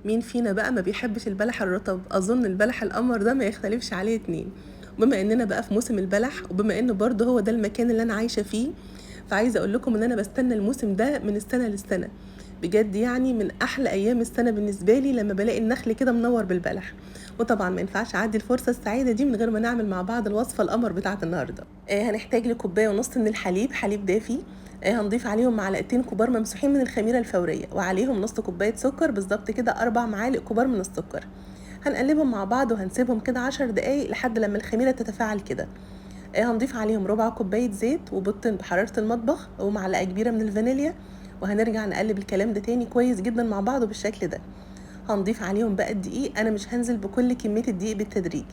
مين فينا بقى ما بيحبش البلح الرطب؟ اظن البلح القمر ده ما يختلفش عليه اتنين. وبما اننا بقى في موسم البلح، وبما ان برضه هو ده المكان اللي انا عايشه فيه، فعايزه اقول لكم ان انا بستنى الموسم ده من السنه للسنه. بجد يعني من احلى ايام السنه بالنسبه لي لما بلاقي النخل كده منور بالبلح. وطبعا ما ينفعش اعدي الفرصه السعيده دي من غير ما نعمل مع بعض الوصفه القمر بتاعه النهارده. هنحتاج لكوبايه ونص من الحليب، حليب دافي. هنضيف عليهم معلقتين كبار ممسوحين من الخميره الفوريه، وعليهم نص كوبايه سكر، بالظبط كده 4 معالق كبار من السكر. هنقلبهم مع بعض وهنسيبهم كده 10 دقايق لحد لما الخميره تتفاعل كده. هنضيف عليهم ربع كوبايه زيت وبيضتين بحراره المطبخ ومعلقه كبيره من الفانيليا. وهنرجع نقلب الكلام ده تاني كويس جدا مع بعضه بالشكل ده. هنضيف عليهم بقى الدقيق، انا مش هنزل بكل كميه الدقيق بالتدريج.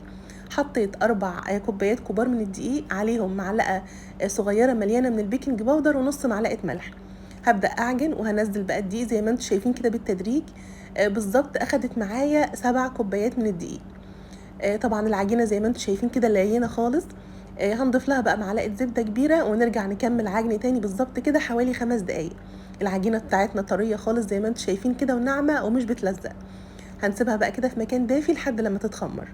حطيت 4 كوبايات كبار من الدقيق، عليهم معلقه صغيره مليانه من البيكنج باودر ونص معلقه ملح. هبدا اعجن وهنزل بقى الدقيق زي ما انتم شايفين كده بالتدريج. بالظبط اخدت معايا 7 كوبايات من الدقيق. طبعا العجينه زي ما انتم شايفين كده لينه خالص. هنضيف لها بقى معلقه زبده كبيره ونرجع نكمل عجن تاني بالظبط كده حوالي 5 دقايق. العجينه بتاعتنا طريه خالص زي ما انتم شايفين كده وناعمه ومش بتلزق. هنسيبها بقى كده في مكان دافي لحد لما تتخمر.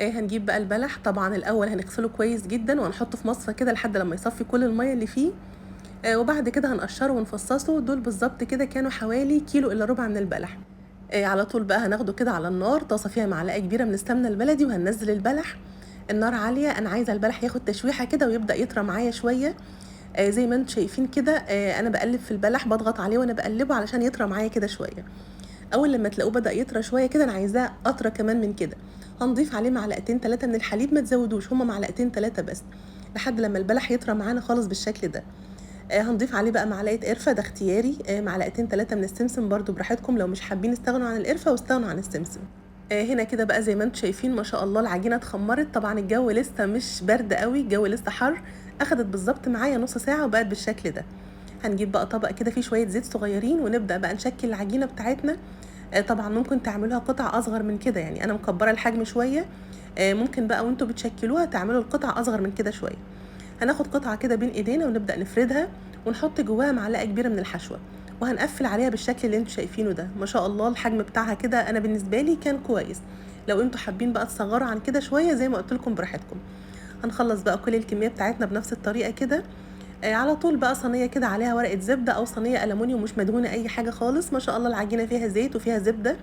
هنجيب بقى البلح، طبعا الاول هنغسله كويس جدا وهنحطه في مصفى كده لحد لما يصفي كل الميه اللي فيه. وبعد كده هنقشره ونفصصه، دول بالظبط كده كانوا حوالي كيلو الا ربع من البلح. على طول بقى هناخده كده على النار، طاسه فيها معلقه كبيره من السمنه البلدي، وهننزل البلح. النار عاليه، انا عايزه البلح ياخد تشويحه كده ويبدا يطرى معايا شويه. زي ما انتم شايفين كده، انا بقلب في البلح، بضغط عليه وانا بقلبه علشان يطرى معايا كده شويه. اول لما تلاقوه بدا يطرى شويه كده، انا عايزاه اطرى كمان من كده. هنضيف عليه معلقتين 3 من الحليب، ما تزودوش، هما معلقتين 3 بس، لحد لما البلح يطرى معانا خالص بالشكل ده. هنضيف عليه بقى معلقه قرفه، ده اختياري. معلقتين 3 من السمسم برضو براحتكم، لو مش حابين استغنوا عن القرفه واستغنوا عن السمسم. هنا كده بقى زي ما انتم شايفين ما شاء الله العجينه اتخمرت، طبعا الجو لسه مش برد قوي، الجو لسه حر. اخدت بالظبط معايا نص ساعه وبقت بالشكل ده. هنجيب بقى طبق كده فيه شويه زيت صغيرين ونبدا بقى نشكل العجينه بتاعتنا. طبعا ممكن تعملوها قطع اصغر من كده، يعني انا مكبره الحجم شويه. ممكن بقى وانتوا بتشكلوها تعملوا القطع اصغر من كده شويه. هناخد قطعه كده بين ايدينا ونبدا نفردها، ونحط جواها معلقه كبيره من الحشوه. وهنقفل عليها بالشكل اللي انتوا شايفينه ده. ما شاء الله الحجم بتاعها كده انا بالنسبه لي كان كويس. لو انتوا حابين بقى تصغروا عن كده شويه زي ما قلت لكم براحتكم. هنخلص بقى كل الكميه بتاعتنا بنفس الطريقه كده. على طول بقى صينيه كده عليها ورقه زبده او صينيه الومنيوم مش مدهونه اي حاجه خالص، ما شاء الله العجينه فيها زيت وفيها زبده.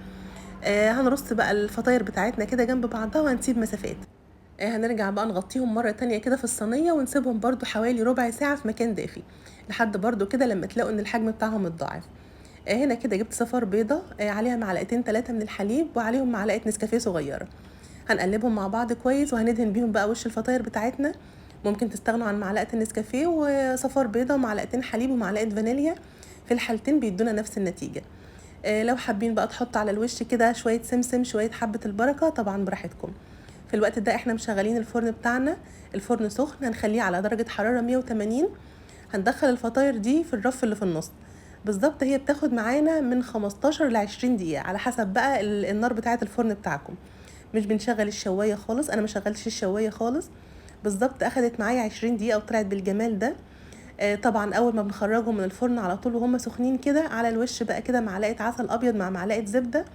هنرص بقى الفطاير بتاعتنا كده جنب بعضها وهنسيب مسافات. هنرجع بقى نغطيهم مرة تانية كده في الصينية ونسيبهم برضو حوالي ربع ساعة في مكان دافي، لحد برضو كده لما تلاقوا ان الحجم بتاعهم اتضاعف. هنا كده جبت صفار بيضة، عليها معلقتين 3 من الحليب وعليهم معلقة نسكافيه صغيرة. هنقلبهم مع بعض كويس وهندهن بيهم بقى وش الفطاير بتاعتنا. ممكن تستغنوا عن معلقة النسكافيه وصفار بيضة ومعلقتين حليب ومعلقة فانيليا، في الحالتين بيدونا نفس النتيجة. لو حابين بقى تحط على الوش كده شوية سمسم، شوية حبة البركة، طبعا براحتكم. في الوقت ده احنا مشغلين الفرن بتاعنا، الفرن سخن، هنخليه على درجة حرارة 180. هندخل الفطاير دي في الرف اللي في النص. بالظبط هي بتاخد معانا من 15 ل 20 دقيقة على حسب بقى النار بتاعة الفرن بتاعكم. مش بنشغل الشواية خالص، انا ما شغلتش الشواية خالص. بالظبط اخدت معايا 20 دقيقة وطلعت بالجمال ده. طبعا اول ما بنخرجهم من الفرن على طول وهم سخنين كده، على الوش بقى كده معلقة عسل ابيض مع معلقة زبدة،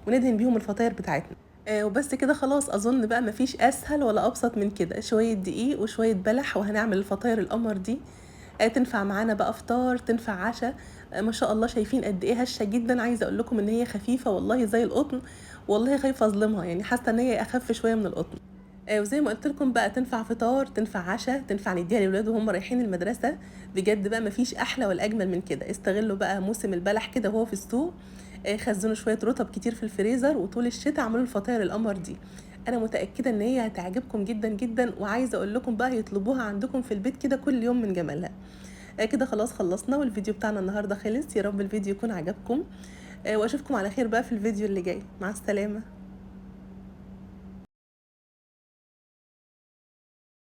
وندهن بيهم الفطاير بتاعتنا. وبس كده خلاص، اظن بقى مفيش اسهل ولا ابسط من كده، شويه دقيق وشويه بلح وهنعمل الفطاير القمر دي. تنفع معانا بقى فطار، تنفع عشاء. ما شاء الله شايفين قد ايه هشه جدا، عايزه اقول لكم ان هي خفيفه والله زي القطن. والله خايفه اظلمها، يعني حاسه ان هي اخف شويه من القطن. وزي ما قلت لكم بقى تنفع فطار، تنفع عشاء، تنفع نديها لاولاد وهم رايحين المدرسه. بجد بقى مفيش احلى ولا اجمل من كده. استغلوا بقى موسم البلح كده وهو في السوق. خزنوا شويه رطب كتير في الفريزر، وطول الشتاء اعملوا الفطاير القمر دي. انا متاكده ان هي هتعجبكم جدا جدا، وعايزه اقول لكم بقى يطلبوها عندكم في البيت كده كل يوم من جمالها. كده خلاص خلصنا، والفيديو بتاعنا النهارده خلص. يا رب الفيديو يكون عجبكم. واشوفكم على خير بقى في الفيديو اللي جاي. مع السلامه.